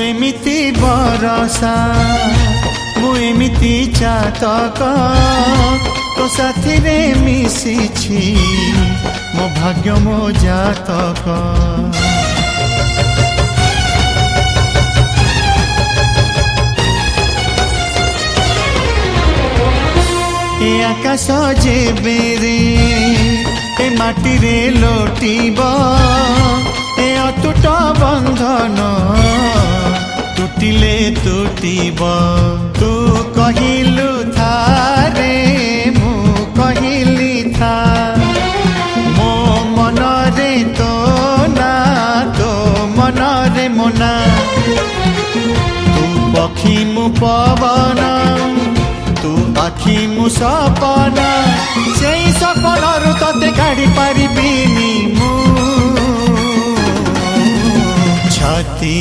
एमिति बरसा मु एमिति चातक तो साथी रे मिशिछि मो भाग्य मो जातक। ए आकाश जेबेरे ए माटी रे लोटिब ए अटूट बंधन टूटिले टूटिब। तू कहिलु था रे मु कहिली था मो मन रे तो ना तो मन रे मोना। तू पक्षी मु पवन तू आखि मु सपन से सपन तते काढ़ी पारिबिनी मु छाती।